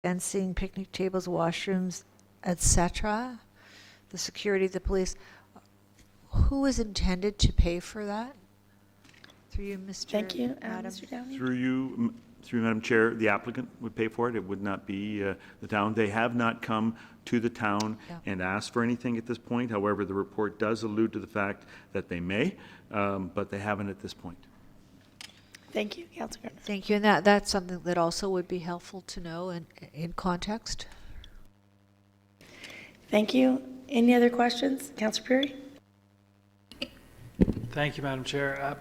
fencing, picnic tables, washrooms, etc., the security, the police. Who is intended to pay for that? Through you, Mr. Thank you, Madam. Mr. Downey. Through Madam Chair, the applicant would pay for it. It would not be the town. They have not come to the town and asked for anything at this point. However, the report does allude to the fact that they may, but they haven't at this point. Thank you, Councillor Gardner. Thank you. And that's something that also would be helpful to know in context. Thank you. Any other questions? Councillor Perry? Thank you, Madam Chair.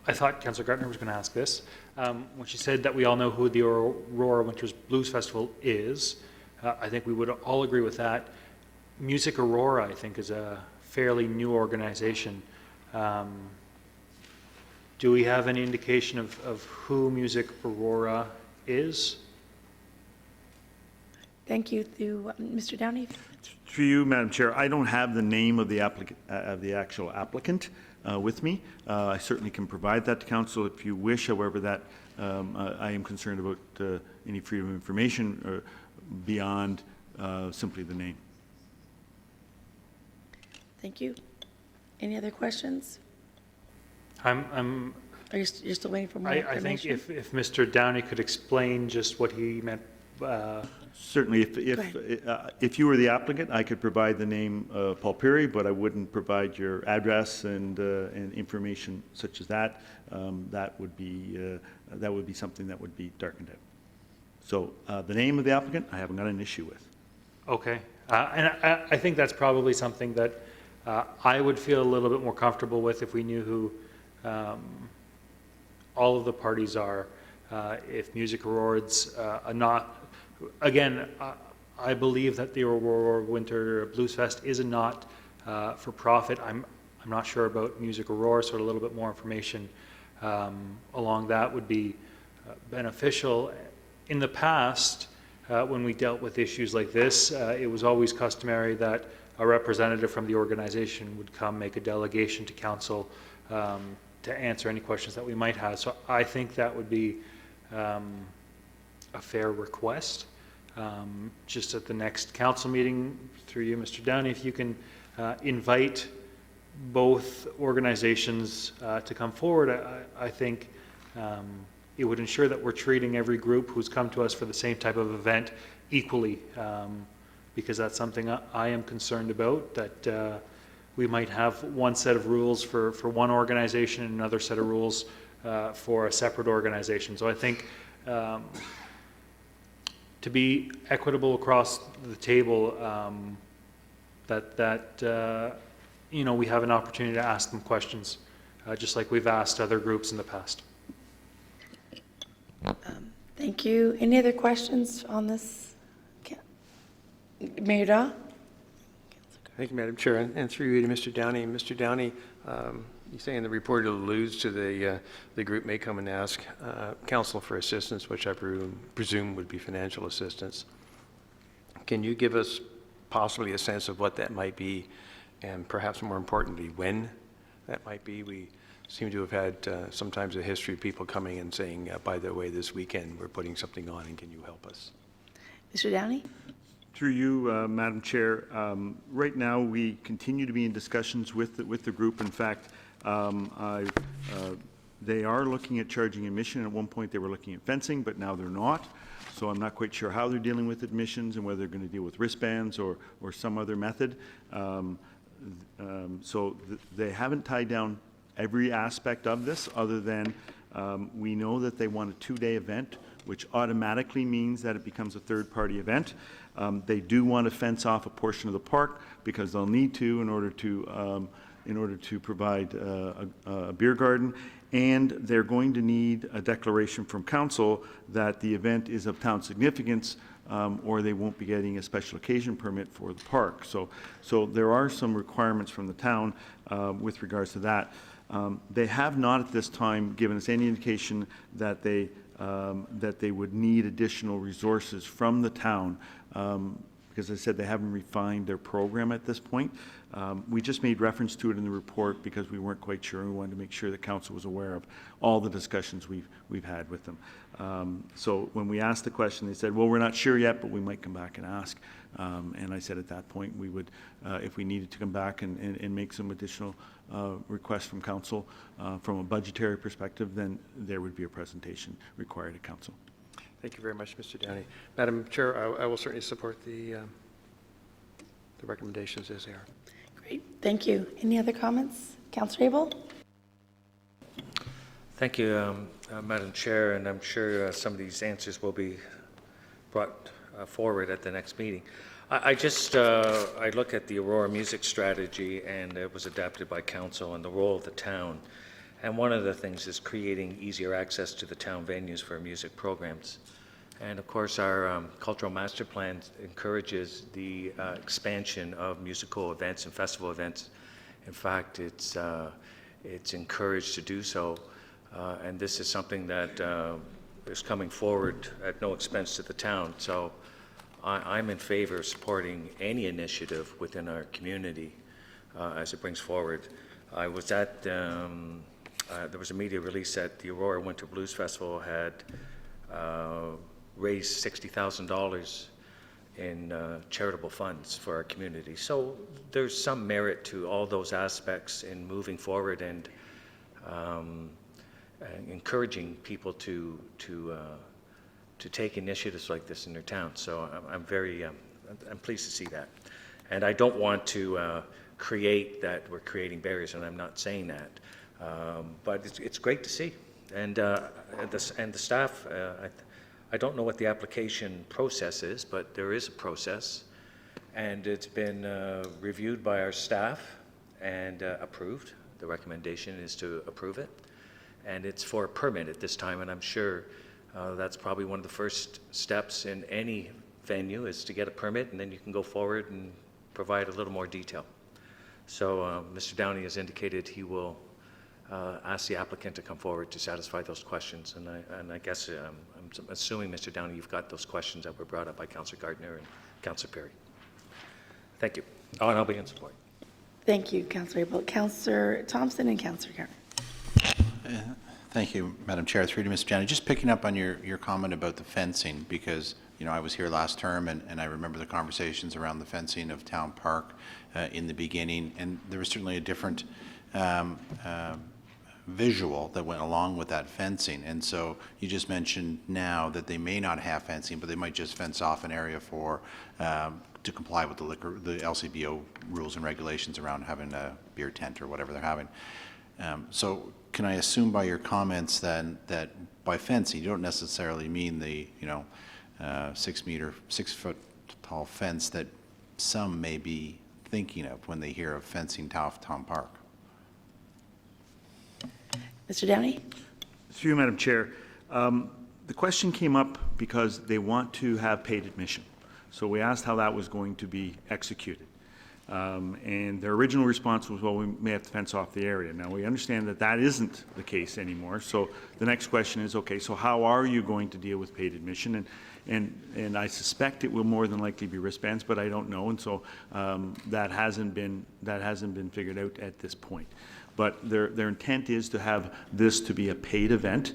I thought Councillor Gardner was going to ask this. When she said that we all know who the Aurora Winters Blues Festival is, I think we would all agree with that. Music Aurora, I think, is a fairly new organization. Do we have any indication of who Music Aurora is? Thank you. Through Mr. Downey? Through you, Madam Chair, I don't have the name of the actual applicant with me. I certainly can provide that to Council if you wish. However, that I am concerned about any freedom of information beyond simply the name. Thank you. Any other questions? Are you're still waiting for more I information? think if Mr. Downey could explain just what he meant. Certainly, if you were the applicant, I could provide the name Paul Perry, but I wouldn't provide your address and information such as that. That would be something that would be darkened out. So the name of the applicant, I haven't got an issue with. Okay, and I think that's probably something that I would feel a little bit more comfortable with if we knew who all of the parties are. If Music Awards are not, again, I believe that the Aurora Winter Blues Fest is a not for profit. I'm not sure about Music Aurora, so a little bit more information along that would be beneficial. In the past, when we dealt with issues like this, it was always customary that a representative from the organization would come make a delegation to council to answer any questions that we might have. So I think that would be a fair request. Just at the next council meeting, through you, Mr. Downey, if you can invite both organizations to come forward, I think it would ensure that we're treating every group who's come to us for the same type of event equally, because that's something I am concerned about, that we might have one set of rules for one organization and another set of rules for a separate organization. So I think to be equitable across the table, you know, we have an opportunity to ask them questions, just like we've asked other groups in the past. Thank you. Any other questions on this? Mayor Daw? Thank you, Madam Chair, and through you to Mr. Downey. Mr. Downey, you say in the report it alludes to the group may come and ask council for assistance, which I presume would be financial assistance. Can you give us possibly a sense of what that might be, and perhaps more importantly, when that might be? We seem to have had sometimes a history of people coming and saying, by the way, this weekend we're putting something on, and can you help us? Mr. Downey? Through you, Madam Chair, right now we continue to be in discussions with the group. In fact, they are looking at charging admission. At one point they were looking at fencing, but now they're not. So I'm not quite sure how they're dealing with admissions and whether they're going to deal with wristbands or some other method. They haven't tied down every aspect of this, other than we know that they want a 2-day event, which automatically means that it becomes a third-party event. They do want to fence off a portion of the park because they'll need to in order to provide a beer garden, and they're going to need a declaration from council that the event is of town significance, or they won't be getting a special occasion permit for the park. So there are some requirements from the town with regards to that. They have not at this time given us any indication that they would need additional resources from the town, because as I said, they haven't refined their program at this point. We just made reference to it in the report because we weren't quite sure. We wanted to make sure the council was aware of all the discussions we've had with them. So when we asked the question, they said, well, we're not sure yet, but we might come back and ask. And I said at that point, we would, if we needed to come back and make some additional requests from council from a budgetary perspective, then there would be a presentation required at council. Thank you very much, Mr. Downey. Madam Chair, I will certainly support the recommendations as they are. Great, thank you. Any other comments? Councillor Abel? Thank you, Madam Chair, and I'm sure some of these answers will be brought forward at the next meeting. I look at the Aurora music strategy, and it was adapted by council, and the role of the town. And one of the things is creating easier access to the town venues for music programs. And of course, our cultural master plan encourages the expansion of musical events and festival events. In fact, it's encouraged to do so. And this is something that is coming forward at no expense to the town. So I'm in favor of supporting any initiative within our community as it brings forward. I was at, there was a media release that the Aurora Winter Blues Festival had raised $60,000 in charitable funds for our community. So there's some merit to all those aspects in moving forward and encouraging people to take initiatives like this in their town. So I'm pleased to see that. And I don't want to create that we're creating barriers, and I'm not saying that. But it's great to see. And the staff, I don't know what the application process is, but there is a process. And it's been reviewed by our staff and approved. The recommendation is to approve it. And it's for a permit at this time, and I'm sure that's probably one of the first steps in any venue is to get a permit, and then you can go forward and provide a little more detail. So Mr. Downey has indicated he will ask the applicant to come forward to satisfy those questions. And I guess I'm assuming, Mr. Downey, you've got those questions that were brought up by Councillor Gardner and Councillor Perry. Thank you. Oh, and I'll be in support. Thank you, Councillor Abel. Councillor Thompson and Councillor Gardner. Thank you, Madam Chair. Through to Mr. Janney. Just picking up on your comment about the fencing, because I was here last term and I remember the conversations around the fencing of Town Park in the beginning, and there was certainly a different visual that went along with that fencing. And so you just mentioned now that they may not have fencing, but they might just fence off an area for to comply with the LCBO rules and regulations around having a beer tent or whatever they're having. So can I assume by your comments then that by fencing you don't necessarily mean the 6 foot tall fence that some may be thinking of when they hear of fencing Town Park? Mr. Downey? Through you, Madam Chair. The question came up because they want to have paid admission. So we asked how that was going to be executed. And their original response was, well, we may have to fence off the area. Now, we understand that that isn't the case anymore. So the next question is, okay, so how are you going to deal with paid admission? And I suspect it will more than likely be wristbands, but I don't know. And so that hasn't been figured out at this point. But their intent is to have this to be a paid event.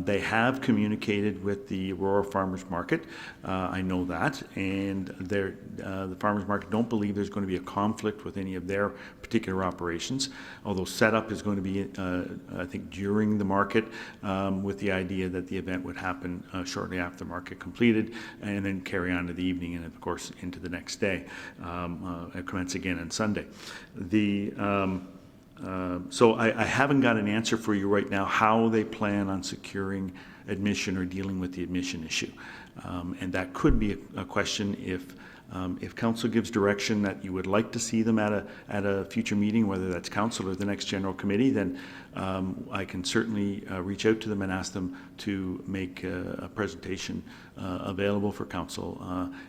They have communicated with the Aurora Farmers Market. I know that. And the Farmers Market don't believe there's going to be a conflict with any of their particular operations, although setup is going to be, I think, during the market with the idea that the event would happen shortly after the market completed and then carry on to the evening and, of course, into the next day, commence again on Sunday. So I haven't got an answer for you right now how they plan on securing admission or dealing with the admission issue. And that could be a question if council gives direction that you would like to see them at a future meeting, whether that's council or the next general committee, then I can certainly reach out to them and ask them to make a presentation available for council,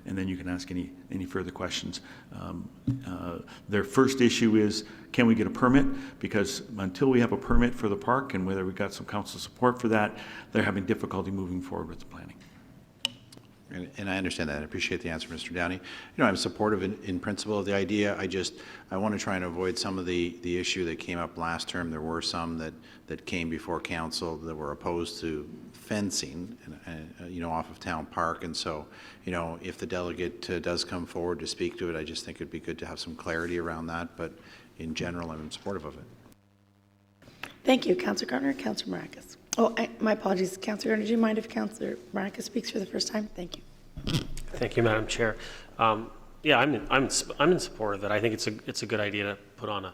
and then you can ask any further questions. Their first issue is, can we get a permit? Because until we have a permit for the park, and whether we've got some council support for that, they're having difficulty moving forward with the planning. And I understand that. I appreciate the answer, Mr. Downey. I'm supportive in principle of the idea. I want to try and avoid some of the issue that came up last term. There were some that came before council that were opposed to fencing, off of Town Park. And so, if the delegate does come forward to speak to it, I just think it'd be good to have some clarity around that. But in general, I'm supportive of it. Thank you, Councillor Gardner. Councillor Maracus. Oh, my apologies. Councillor Gardner, do you mind if Councillor Maracus speaks for the first time? Thank you. Thank you, Madam Chair. Yeah, I'm in support of it. I think it's a good idea to put on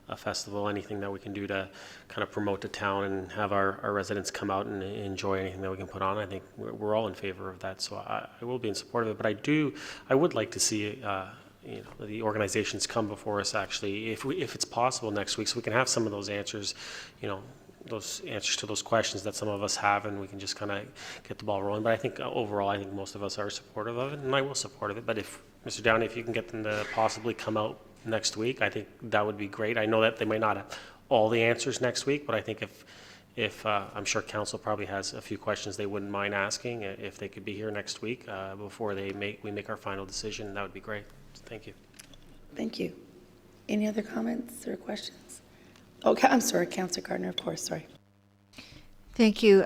a festival, anything that we can do to kind of promote the town and have our residents come out and enjoy anything that we can put on. I think we're all in favor of that, so I will be in support of it. But I would like to see the organizations come before us actually, if it's possible next week, so we can have some of those answers, those answers to those questions that some of us have, and we can just kind of get the ball rolling. But I think overall, I think most of us are supportive of it, and I will support of it. But if, Mr. Downey, if you can get them to possibly come out next week, I think that would be great. I know that they might not have all the answers next week, but I think if I'm sure council probably has a few questions they wouldn't mind asking, if they could be here next week before we make our final decision, that would be great. Thank you. Thank you. Any other comments or questions? Okay, I'm sorry, Councillor Gardner, of course, sorry. Thank you.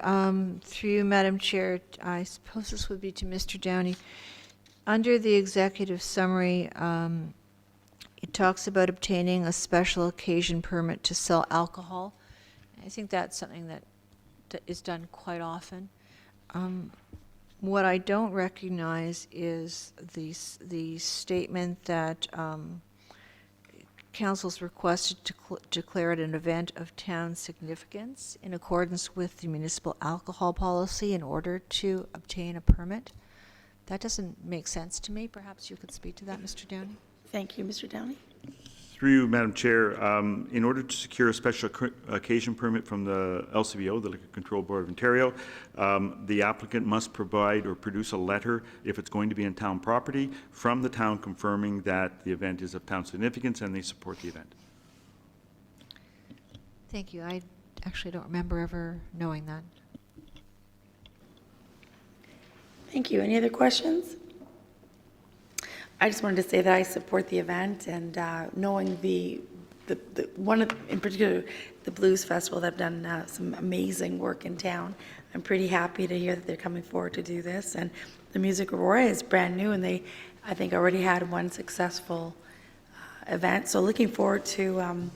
Through you, Madam Chair, I suppose this would be to Mr. Downey. Under the executive summary, it talks about obtaining a special occasion permit to sell alcohol. I think that's something that is done quite often. What I don't recognize is the statement that Council's requested to declare it an event of town significance in accordance with the municipal alcohol policy in order to obtain a permit. That doesn't make sense to me. Perhaps you could speak to that, Mr. Downey. Thank you, Mr. Downey. Through you, Madam Chair, in order to secure a special occasion permit from the LCBO, the Liquor Control Board of Ontario, the applicant must provide or produce a letter, if it's going to be in town property, from the town confirming that the event is of town significance and they support the event. Thank you. I actually don't remember ever knowing that. Thank you. Any other questions? I just wanted to say that I support the event, and knowing the one in particular, the Blues Festival, they've done some amazing work in town. I'm pretty happy to hear that they're coming forward to do this. And the Music Aurora is brand new, and they, I think, already had one successful event. So looking forward to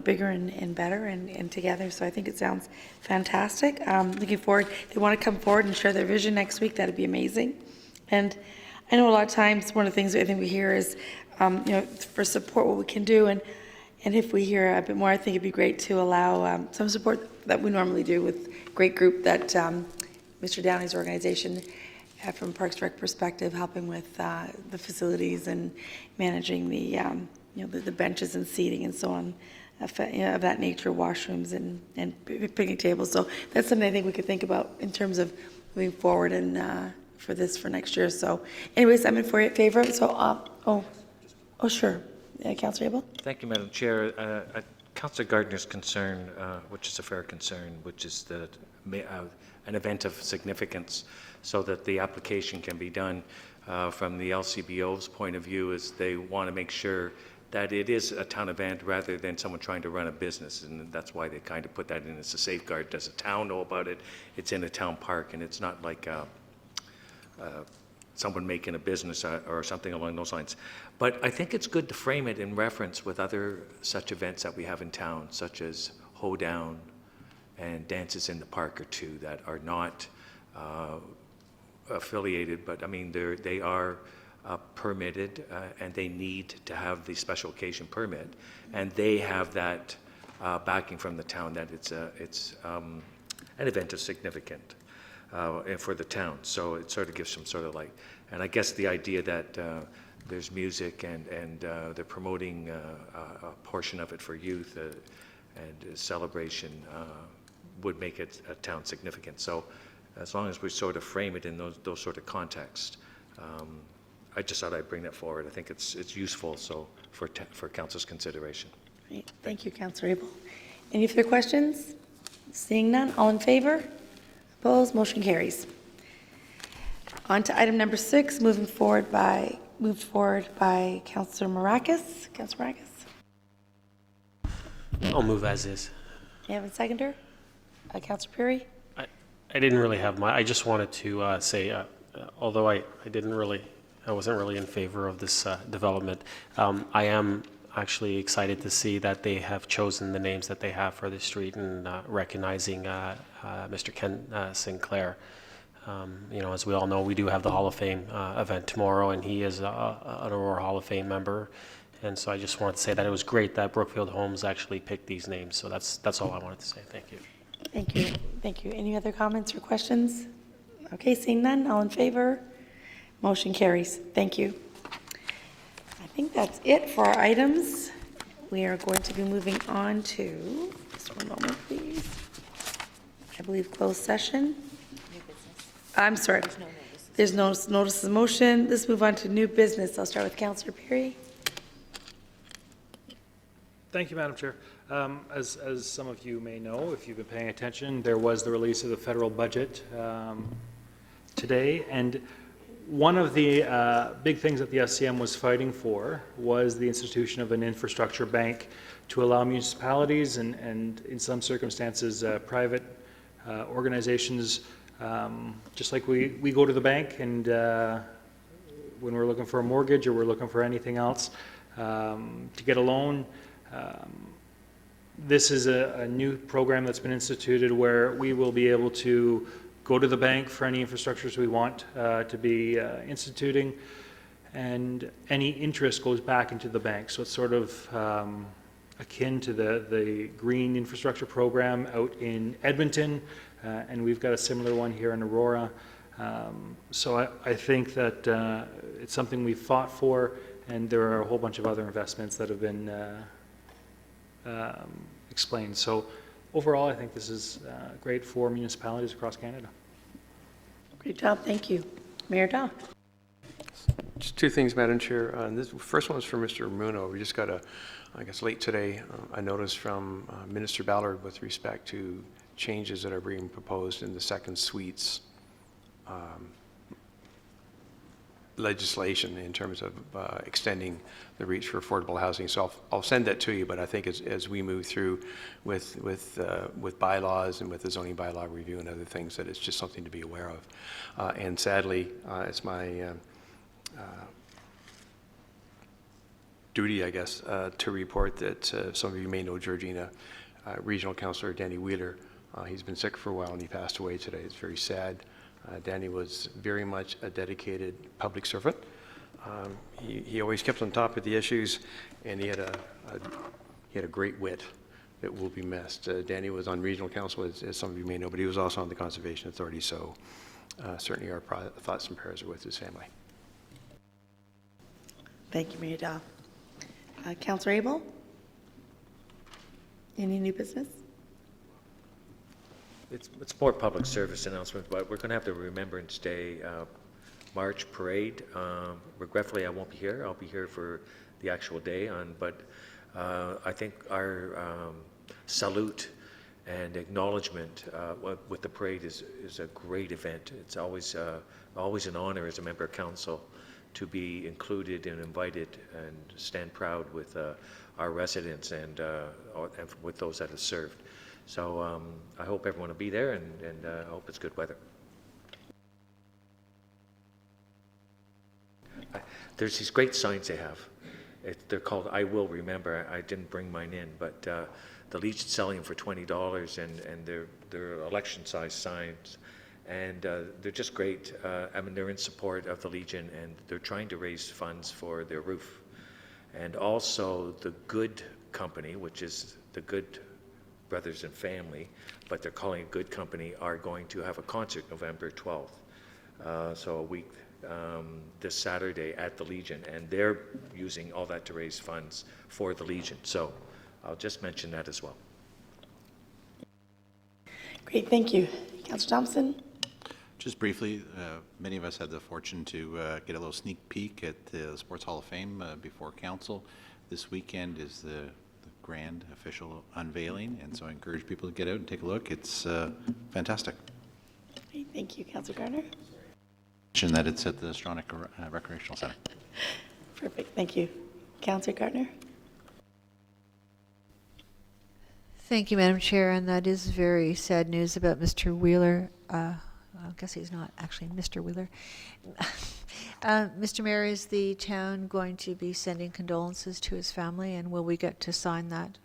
bigger and better and together. So I think it sounds fantastic. Looking forward. They want to come forward and share their vision next week. That'd be amazing. And I know a lot of times one of the things that I think we hear is, for support, what we can do, and if we hear a bit more, I think it'd be great to allow some support that we normally do with great group that Mr. Downey's organization, from Parks Rec perspective, helping with the facilities and managing the benches and seating and so on, of that nature, washrooms and picnic tables. So that's something I think we could think about in terms of moving forward and for next year. So anyways, I'm in favor of it. So, sure. Councillor Abel? Thank you, Madam Chair. Councillor Gardner's concern, which is a fair concern, which is that an event of significance so that the application can be done from the LCBO's point of view, is they want to make sure that it is a town event rather than someone trying to run a business, and that's why they kind of put that in as a safeguard. Does the town know about it? It's in a town park, and it's not like someone making a business or something along those lines. But I think it's good to frame it in reference with other such events that we have in town, such as hoedown and dances in the park or two that are not affiliated, but I mean they are permitted and they need to have the special occasion permit, and they have that backing from the town that it's an event of significance for the town. So it sort of gives some sort of like, and I guess the idea that there's music and they're promoting a portion of it for youth and celebration would make it a town significant. So as long as we sort of frame it in those sort of contexts, I just thought I'd bring that forward. I think it's useful so for council's consideration. Great. Thank you, Councillor Abel. Any further questions? Seeing none, all in favor? Opposed? Motion carries. On to item number 6, moved forward by Councillor Marakis. Councillor Marakis, I'll move as is. you have a seconder? Councillor Puri? I didn't really have I just wanted to say, although I wasn't really in favor of this development, I am actually excited to see that they have chosen the names that they have for the street and recognizing Mr. Ken Sinclair. As we all know, we do have the Hall of Fame event tomorrow, and he is an Aurora Hall of Fame member. And so I just wanted to say that it was great that Brookfield Homes actually picked these names. So that's all I wanted to say. Thank you. Thank you. Thank you. Any other comments or questions? Okay, seeing none, all in favor? Motion carries. Thank you. I think that's it for our items. We are going to be moving on to, just one moment, please. I believe closed session. I'm sorry. There's no notice of motion. Let's move on to new business. I'll start with Councillor Perry. Thank you, Madam Chair. As some of you may know, if you've been paying attention, there was the release of the federal budget today, and one of the big things that the SCM was fighting for was the institution of an infrastructure bank to allow municipalities and in some circumstances, private organizations, just like we go to the bank and when we're looking for a mortgage or we're looking for anything else, to get a loan. This is a new program that's been instituted where we will be able to go to the bank for any infrastructures we want to be instituting, and any interest goes back into the bank. So it's sort of akin to the green infrastructure program out in Edmonton, and we've got a similar one here in Aurora. So I think that it's something we've fought for, and there are a whole bunch of other investments that have been explained. So overall, I think this is great for municipalities across Canada. Great job. Thank you. Mayor Daw. Just two things, Madam Chair. This first one is for Mr. Muno. We just got I guess late today, a notice from Minister Ballard with respect to changes that are being proposed in the second suites legislation in terms of extending the reach for affordable housing. So I'll send that to you, but I think as we move through with bylaws and with the zoning bylaw review and other things, that it's just something to be aware of. And sadly, it's my duty, I guess, to report that some of you may know Georgina, Regional Councillor Danny Wheeler. He's been sick for a while and he passed away today. It's very sad. Danny was very much a dedicated public servant. He always kept on top of the issues, and he had a great wit that will be missed. Danny was on regional council, as some of you may know, but he was also on the Conservation Authority, so certainly our thoughts and prayers are with his family. Thank you, Mayor Daw. Councillor Abel? Any new business? It's more public service announcement, but we're going to have the Remembrance Day March parade. Regretfully, I won't be here. I'll be here for the actual day but I think our salute and acknowledgement with the parade is a great event. It's always an honor as a member of council to be included and invited and stand proud with our residents and with those that have served. So I hope everyone will be there, and I hope it's good weather. There's these great signs they have. They're called I Will Remember. I didn't bring mine in, but the Legion's selling them for $20, and they're election-sized signs. And they're just great. I mean, they're in support of the Legion, and they're trying to raise funds for their roof. And also the Good Company, which is the Good Brothers and Family, but they're calling it Good Company, are going to have a concert November 12th. So a week this Saturday at the Legion, and they're using all that to raise funds for the Legion. So I'll just mention that as well. Great, thank you. Councillor Thompson? Just briefly, many of us had the fortune to get a little sneak peek at the Sports Hall of Fame before council. This weekend is the grand official unveiling, and so I encourage people to get out and take a look. It's fantastic. Great, thank you. Councillor Gardner? that it's at the Stronach Recreational Center. Perfect, thank you. Councillor Gardner? Thank you, Madam Chair, and that is very sad news about Mr. Wheeler. I guess he's not actually Mr. Wheeler. Mr. Mayor, is the town going to be sending condolences to his family, and will we get to sign that?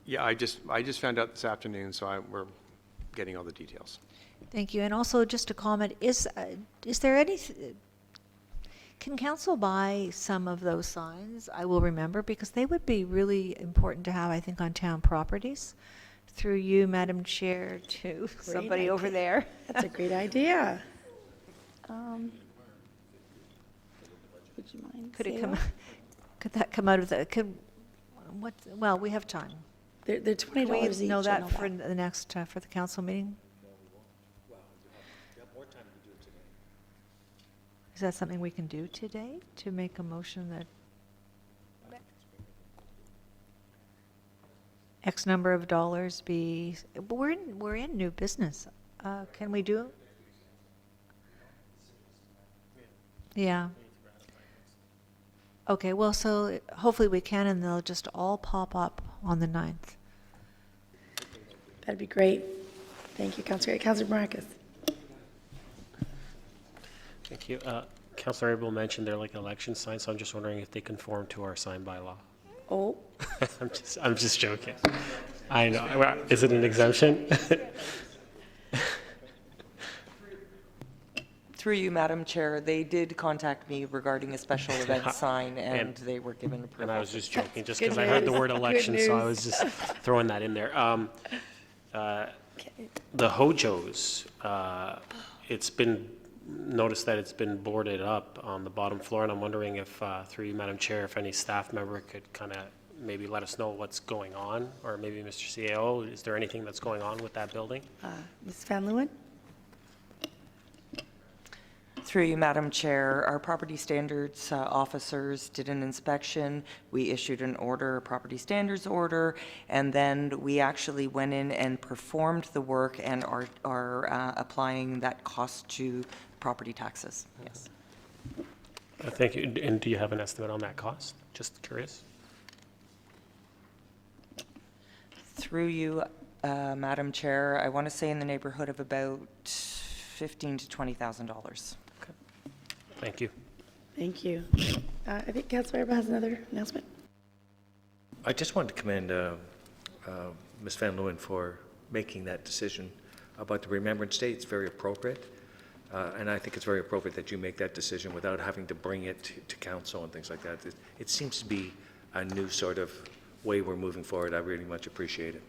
Yeah, I just found out this afternoon, so we're getting all the details. Thank you. And also, just a comment, is there any, can council buy some of those signs? I will remember, because they would be really important to have, I think, on town properties. Through you, Madam Chair, to somebody over there. That's a great idea. Would you mind? Could it saying come, what? could that come out of the, well, we have time. They're $20 Can we each. know I that for the next, for the council meeting? Is that something we can do today, to make a motion that X number of dollars be, we're in new business. Can we do? Yeah. Okay, well, so hopefully we can, and they'll just all pop up on the 9th. That'd be great. Thank you, Councillor. Councillor Marcus? Thank you. Councillor Abel mentioned they're like election signs, so I'm just wondering if they conform to our sign bylaw. Oh, I'm just joking. I know. Is it an exemption? Through you, Madam Chair, they did contact me regarding a special event sign, and they were given approval. And I was just joking, just Good because I heard the news. word Good election, so I news. was just throwing that in there. The Hojos, it's been noticed that it's been boarded up on the bottom floor, and I'm wondering if, through you, Madam Chair, if any staff member could kind of maybe let us know what's going on, or maybe Mr. CAO, is there anything that's going on with that building? Ms. Van Leeuwen? Through you, Madam Chair, our property standards officers did an inspection. We issued an order, a property standards order, and then we actually went in and performed the work and are applying that cost to property taxes. Yes. Thank you. And do you have an estimate on that cost? Just curious. Through you, Madam Chair, I want to say in the neighborhood of about $15,000 to $20,000. Thank you. Thank you. I think Councillor Erba has another announcement. I just wanted to commend Ms. Van Leeuwen for making that decision about the Remembrance Day. It's very appropriate, and I think it's very appropriate that you make that decision without having to bring it to council and things like that. It seems to be a new sort of way we're moving forward. I really much appreciate it.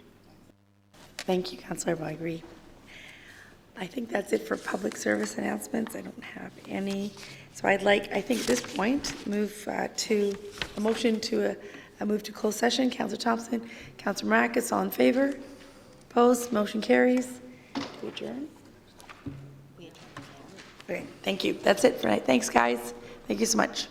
Thank you, Councillor Erba. I agree. I think that's it for public service announcements. I don't have any. So I'd like, I think at this point, move to a motion to a move to closed session. Councillor Thompson, Councillor Marcus, all in favor? Opposed? Motion carries. Do we adjourn? Okay, thank you. That's it for tonight. Thanks, guys. Thank you so much.